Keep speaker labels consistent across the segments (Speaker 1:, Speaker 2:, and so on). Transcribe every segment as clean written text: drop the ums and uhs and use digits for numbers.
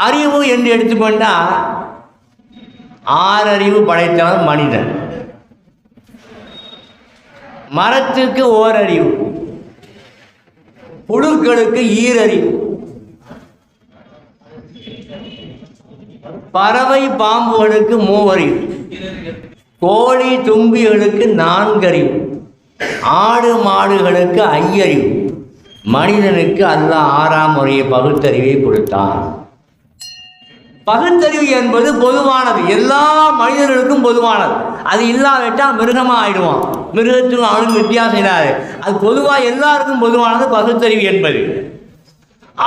Speaker 1: அறிவு என்று எடுத்துக்கொண்டால் 6 அறிவு படைத்தவன் மனிதன். மரத்துக்கு ஓரறிவு, புழுக்களுக்கு ஈரறிவு, பறவை பாம்புகளுக்கு 3 அறிவு, கோழி தும்பிகளுக்கு 4 அறிவு, ஆடு மாடுகளுக்கு 5 அறிவு. மனிதனுக்கு அல்லாஹ் 6ஆம் முறையை பகுத்தறிவை கொடுத்தான். பகுத்தறிவு என்பது பொதுவானது, எல்லா மனிதர்களுக்கும் பொதுவானது. அது இல்லாவிட்டால் மிருகமாக ஆயிடுவான். மிருகத்துக்கும் அவனுக்கு வித்தியாசம் இல்லாது. அது பொதுவாக எல்லாருக்கும் பொதுவானது பகுத்தறிவு என்பது.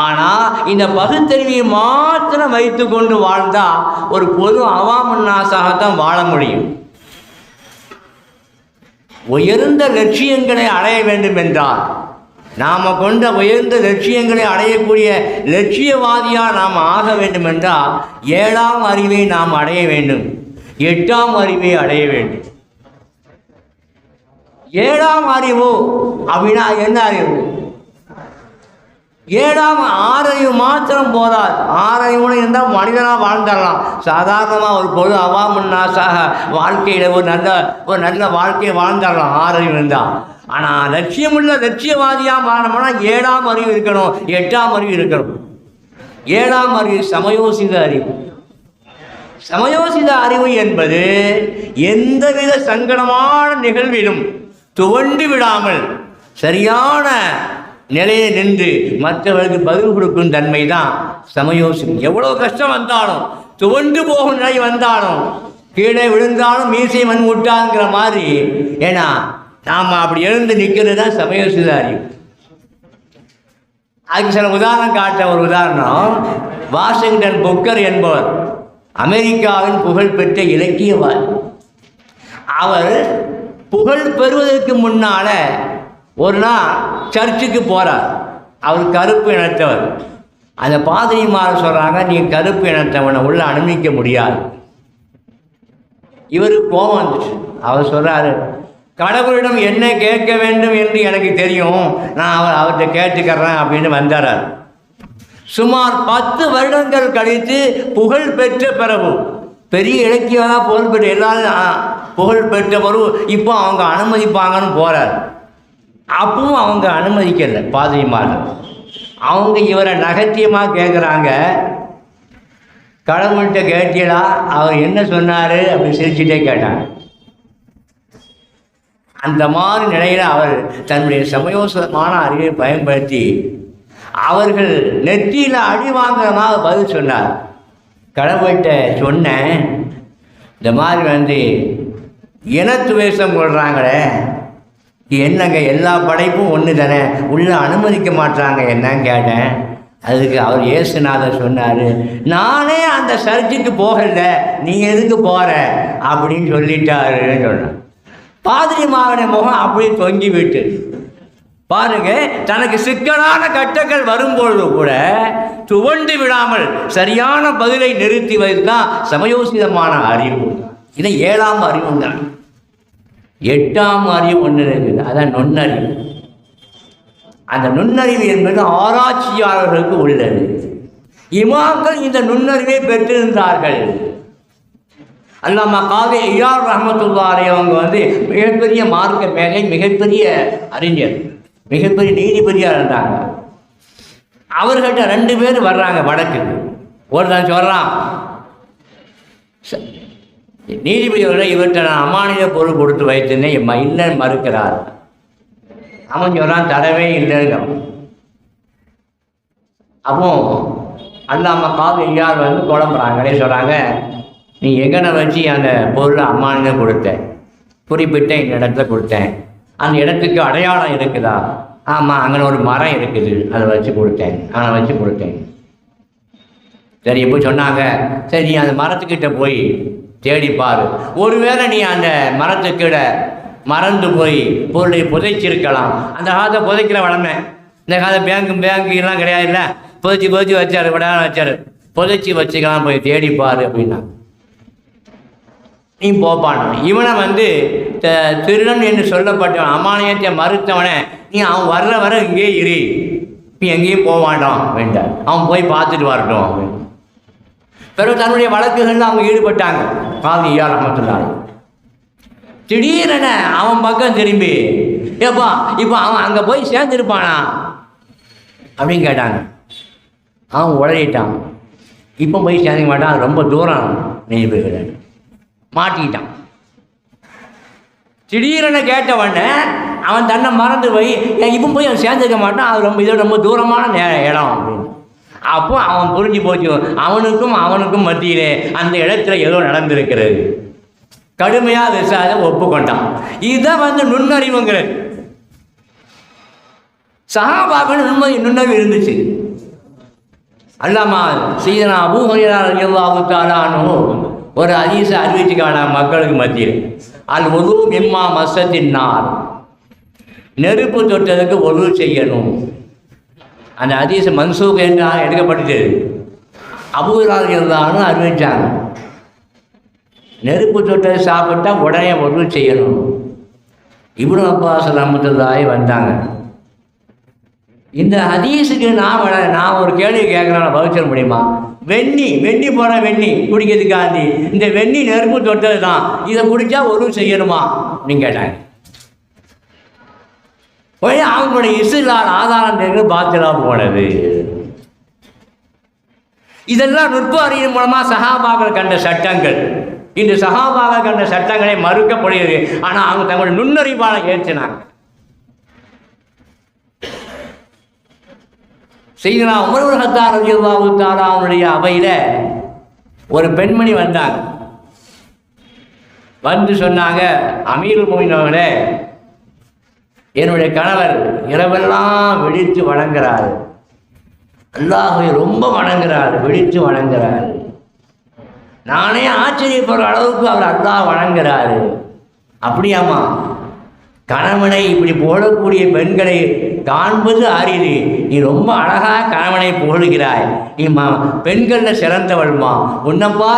Speaker 1: ஆனால் இந்த பகுத்தறிவியை மாத்திரம் வைத்து கொண்டு வாழ்ந்தால் ஒரு பொது அவாமன்னாசாகத்தான் வாழ முடியும். உயர்ந்த லட்சியங்களை அடைய வேண்டும் என்றால், நாம் கொண்ட உயர்ந்த லட்சியங்களை அடையக்கூடிய லட்சியவாதியாக நாம் ஆக வேண்டும் என்றால் 7ஆம் அறிவை நாம் அடைய வேண்டும், 8ஆம் அறிவை அடைய வேண்டும். 7ஆம் அறிவு அப்படின்னா என்ன அறிவு? 7ஆம் 6 அறிவு மாத்திரம் போதாது. 6 அறிவுன்னு இருந்தால் மனிதனாக வாழ்ந்துடலாம். சாதாரணமாக ஒரு பொது அவாமன்னாசாக வாழ்க்கையில் ஒரு நல்ல வாழ்க்கையை வாழ்ந்துடலாம் 6 அறிவு இருந்தால். ஆனால் லட்சியமுள்ள லட்சியவாதியாக மாறணும்னா 7ஆம் அறிவு இருக்கணும், 8ஆம் அறிவு இருக்கணும். 7ஆம் அறிவு சமயோசித அறிவு. சமயோசித அறிவு என்பது எந்தவித சங்கடமான நிகழ்விலும் துவண்டு விடாமல் சரியான நிலையை நின்று மற்றவர்களுக்கு பதில் கொடுக்கும் தன்மை தான் சமயோசிதம். எவ்வளோ கஷ்டம் வந்தாலும், துவண்டு போகும் நிலை வந்தாலும், கீழே விழுந்தாலும் மீசை மண் விட்டாங்கிற மாதிரி, ஏன்னா நாம் அப்படி எழுந்து நிற்கிறது தான் சமயோசித அறிவு. அதுக்கு சில உதாரணம் காட்ட ஒரு உதாரணம். வாஷிங்டன் புக்கர் என்பவர் அமெரிக்காவின் புகழ்பெற்ற இலக்கியவாதி. அவர் புகழ் பெறுவதற்கு முன்னால் ஒரு நாள் சர்ச்சுக்கு போகிறார். அவர் கருப்பு இனத்தவர். அந்த பாதிரிமார் சொல்கிறாங்க, நீ கருப்பு இனத்தவனை உள்ள அனுமதிக்க முடியாது. இவருக்கு கோபம் வந்துச்சு. அவர் சொல்கிறாரு, கடவுளிடம் என்ன கேட்க வேண்டும் என்று எனக்கு தெரியும், நான் அவர்கிட்ட கேட்டுக்கிறேன் அப்படின்னு வந்தார். சுமார் 10 வருடங்கள் கழித்து புகழ் பெற்ற பிறகு, பெரிய இலக்கியமாக புகழ் பெற்ற எல்லாரும் புகழ் பெற்ற பிறகு இப்போ அவங்க அனுமதிப்பாங்கன்னு போகிறார். அப்பவும் அவங்க அனுமதிக்கலை பாதிரிமார். அவங்க இவரை நகைத்தியமாக கேட்குறாங்க, கடவுள்கிட்ட கேட்டீங்களா, அவர் என்ன சொன்னார் அப்படி சிரிச்சுட்டே கேட்டாங்க. அந்த மாதிரி நிலையில் அவர் தன்னுடைய சமயோசிதமான அறிவை பயன்படுத்தி அவர்கள் நெற்றியில் அடி வாங்குறமாக பதில் சொன்னார். கடவுள்கிட்ட சொன்னேன், இந்த மாதிரி இனத்துவேஷம் கொள்கிறாங்களே, என்னங்க எல்லா படைப்பும் ஒன்று தானே, உள்ளே அனுமதிக்க மாட்டாங்க என்னன்னு கேட்டேன். அதுக்கு அவர் இயேசுநாதர் சொன்னார், நானே அந்த சர்ச்சுக்கு போகல, நீ எதுக்கு போகிற அப்படின்னு சொல்லிட்டாருன்னு சொன்னார். பாதிரிமாவின முகம் அப்படி தொங்கி விட்டு பாருங்க, தனக்கு சிக்கலான கட்டங்கள் வரும்பொழுது கூட துவண்டு விடாமல் சரியான பதிலை நிறுத்தி வைத்தான் சமயோசிதமான அறிவு. இது 7ஆம் அறிவு தான். 8ஆம் அறிவு ஒன்று இருக்குது, அதான் நுண்ணறிவு. அந்த நுண்ணறிவு என்பது ஆராய்ச்சியாளர்களுக்கு உள்ளது. இமாம்கள் இந்த நுண்ணறிவை பெற்றிருந்தார்கள். அல்லாமா காதி இயார் ரஹ்மத்துல்லாஹி அவங்க மிகப்பெரிய மார்க்க மேதை, மிகப்பெரிய அறிஞர், மிகப்பெரிய நீதிபதியாக இருந்தாங்க. அவர்கிட்ட 2 பேர் வர்றாங்க வடக்குக்கு. ஒருத்தன் சொல்கிறான், நீதிபதியோட இவர்கிட்ட நான் அமானித பொருள் கொடுத்து வைத்திருந்தேன், இல்லைன்னு மறுக்கிறார். அவன் சொல்கிறான் தரவே இல்லைங்க. அப்போ அல்லாமா காதி இயார் குழம்புறாங்களே, சொல்கிறாங்க, நீ எங்கனை வச்சு அந்த பொருளை அம்மானிடம் கொடுத்தேன், குறிப்பிட்ட இந்த இடத்துல கொடுத்தேன், அந்த இடத்துக்கு அடையாளம் இருக்குதா? ஆமாம், அங்கே ஒரு மரம் இருக்குது, அதை வச்சு கொடுத்தேன், அவனை வச்சு கொடுத்தேன். சரி, இப்போ சொன்னாங்க, சரி நீ அந்த மரத்துக்கிட்ட போய் தேடிப்பார், ஒருவேளை நீ அந்த மரத்துக்கிட்ட மறந்து போய் பொருளை புதைச்சிருக்கலாம். அந்த காலத்தை புதைக்கிற வளமை, இந்த காலத்தை பேங்கு எல்லாம் கிடையாது, இல்லை புதைச்சி வச்சார், விடாமல் வச்சார், புதைச்சி வச்சுக்கலாம், போய் தேடிப்பார் அப்படின்னா. நீ போப்பான். இவனை திருடன் என்று சொல்லப்பட்டவன், அமானியத்தை மறுத்தவனை, நீ அவன் வர இங்கே இரு, இப்போ எங்கேயும் போக வேண்டாம் வேண்டாம், அவன் போய் பார்த்துட்டு வரட்டும் அப்படின்னு. பிறகு தன்னுடைய வழக்குகளில் அவங்க ஈடுபட்டாங்க. காதி ஐயா ரஹ்மத்துல்லாஹி திடீரென அவன் பக்கம் திரும்பி, ஏப்பா இப்போ அவன் அங்கே போய் சேர்ந்துருப்பானா அப்படின்னு கேட்டாங்க. அவன் உளறிட்டான், இப்போ போய் சேர்ந்துக்க மாட்டான், அது ரொம்ப தூரம் நினைவுகிறேன், மாட்டிக்கிட்டான். திடீரென கேட்டவொடனே அவன் தன்னை மறந்து போய் இப்போ போய் அவன் சேர்ந்துக்க மாட்டான், அது ரொம்ப இதோட ரொம்ப தூரமான இடம் அப்படின்னு. அப்போ அவன் புரிஞ்சு போச்சு, அவனுக்கும் மத்தியிலே அந்த இடத்துல ஏதோ நடந்திருக்கிறது. கடுமையாக விசாரித்து ஒப்புக்கொண்டான். இதுதான் நுண்ணறிவுங்கிறது. சஹாபாக்கள் நுண்ணறிவு இருந்துச்சு. அல்லாமா சையதுனா அபூ ஹுரைரா ரலியல்லாஹு தஆலா அன்ஹு ஒரு ஹதீஸை அறிவிச்சுக்கான மக்களுக்கு மத்தியில், அல் வுது மிம்மா மஸ்ஸத்தின் நார், நெருப்பு தொட்டதுக்கு ஒது செய்யணும். அந்த ஹதீஸ் மன்சூக் என்றால் எடுக்கப்பட்டது. அபூ ஹுரைரா ரலியல்லாஹு அன்ஹு அறிவித்தாங்க, நெருப்பு தொட்டதை சாப்பிட்டா உடனே ஒது செய்யணும். இப்னு அப்பாஸ் ரஹ்மத்துல்லாஹி வந்தாங்க. இந்த ஹதீஸுக்கு நான் ஒரு கேள்வி கேட்குறேன், பதில் முடியுமா? வெண்ணி போன வெண்ணி குடிக்கிறதுக்காண்டி இந்த வெண்ணி நெருப்பு தொட்டது தான், இதை குடித்தா ஒரு செய்யணுமா அப்படின்னு கேட்டாங்க. உடனே அவங்களுடைய இஸ்லால் ஆதாரம் தெரிஞ்சு பாத்திலா போனது. இதெல்லாம் நுட்ப அறிவின் மூலமாக சஹாபாக்கள் கண்ட சட்டங்கள். இந்த சஹாபாக்கள் கண்ட சட்டங்களை மறுக்கப்படுகிறது. ஆனால் அவங்க தங்களுடைய நுண்ணறிவால் ஏற்றினாங்க. சையதுனா உமர் இப்னு கத்தாப் ரலியல்லாஹு தஆலா அவனுடைய அவையில் ஒரு பெண்மணி வந்தாங்க. வந்து சொன்னாங்க, அமீருல் முஃமினீன் அவர்களே, என்னுடைய கணவர் இரவெல்லாம் விழித்து வணங்குறாரு, அல்லாஹ்வை ரொம்ப வணங்குறாரு, விழித்து வணங்குறாரு. நானே ஆச்சரியப்படுற அளவுக்கு அவர் அல்லாஹ் வணங்குறாரு. அப்படியாம்மா? கணவனை இப்படி போடக்கூடிய பெண்களை காண்பது அரிது, நீ ரொம்ப அழகாக கணவனை புகழுகிறாய், நீ பெண்களில் சிறந்தவள்மா, உன்னப்பா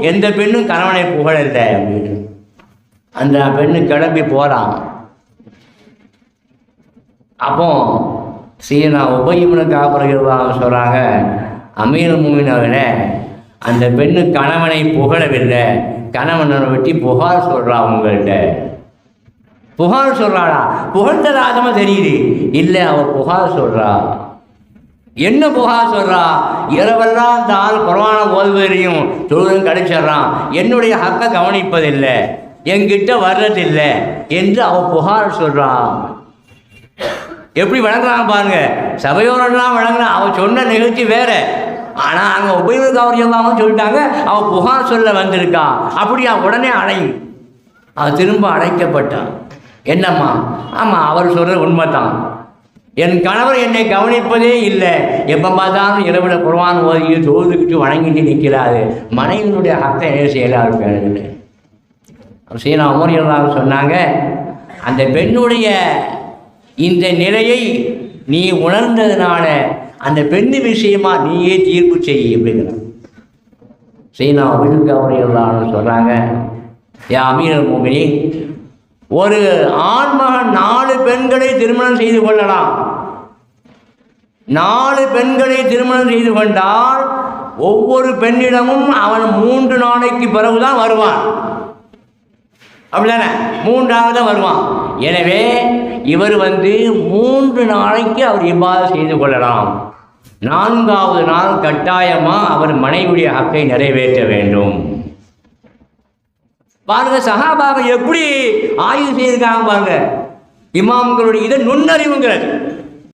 Speaker 1: எந்த பெண்ணும் கணவனை புகழலை அப்படின்னு. அந்த பெண்ணு கிளம்பி போகிறான். அப்போ சீனா உபய் இப்னு கஅப் ரலியல்லாஹு அன்ஹு சொல்கிறாங்க, அமீருல் முஃமினீன் அவர்களே, அந்த பெண்ணு கணவனை புகழவில்லை, கணவனை வெட்டி புகார் சொல்கிறா, உங்கள்கிட்ட புகார் சொல்கிறாளா? புகழ்ந்ததாகமாக தெரியுது. இல்லை, அவள் புகார் சொல்கிறா. என்ன புகார் சொல்கிறா? இரவெல்லாம் அந்த ஆள் குர்ஆனை ஓதுவதையும் தொழுதும் கழிச்சிட்றான், என்னுடைய ஹக்கை கவனிப்பதில்லை, என்கிட்ட வர்றதில்லை என்று அவள் புகார் சொல்கிறான். எப்படி வழங்குறாங்க பாருங்க. சபையோரெல்லாம் வழங்குறான். அவள் சொன்ன நிகழ்ச்சி வேற. ஆனால் அங்கே உபயோகமாக சொல்லிட்டாங்க, அவள் புகார் சொல்ல வந்திருக்கா. அப்படியா? உடனே அடையும். அவள் திரும்ப அடைக்கப்பட்டான். என்னம்மா? ஆமாம், அவர் சொல்கிறது உண்மை தான். என் கணவர் என்னை கவனிப்பதே இல்லை, எப்போ பார்த்தாலும் இரவில் குர்ஆன் ஓதி தொழுதுகிட்டு வணங்கிட்டு நிற்கிறாரு, மனைவியினுடைய ஹக்கை என்ன செய்யலாரு? சீனா உமர் ரலியல்லாஹு சொன்னாங்க, அந்த பெண்ணுடைய இந்த நிலையை நீ உணர்ந்ததுனால அந்த பெண்ணு விஷயமா நீயே தீர்ப்பு செய்ய அப்படிங்கிறான். சீனா உமர் ரலியல்லாஹு சொல்கிறாங்க, யா அமீருல் முஃமினீன், ஒரு ஆண்மகன் 4 பெண்களை திருமணம் செய்து கொள்ளலாம். 4 பெண்களை திருமணம் செய்து கொண்டால் ஒவ்வொரு பெண்ணிடமும் அவன் 3 நாளைக்கு பிறகுதான் வருவான். அப்படிதானே? 3ஆவது வருவான். எனவே இவர் 3 நாளைக்கு அவர் இபாதத் செய்து கொள்ளலாம். 4ஆவது நாள் கட்டாயமாக அவர் மனைவியுடைய ஹக்கை நிறைவேற்ற வேண்டும். பாருங்க, சஹாபாக்கள் எப்படி ஆய்வு செய்திருக்காங்க பாருங்க. இமாம்களுடைய இதை நுண்ணறிவுங்கிறது.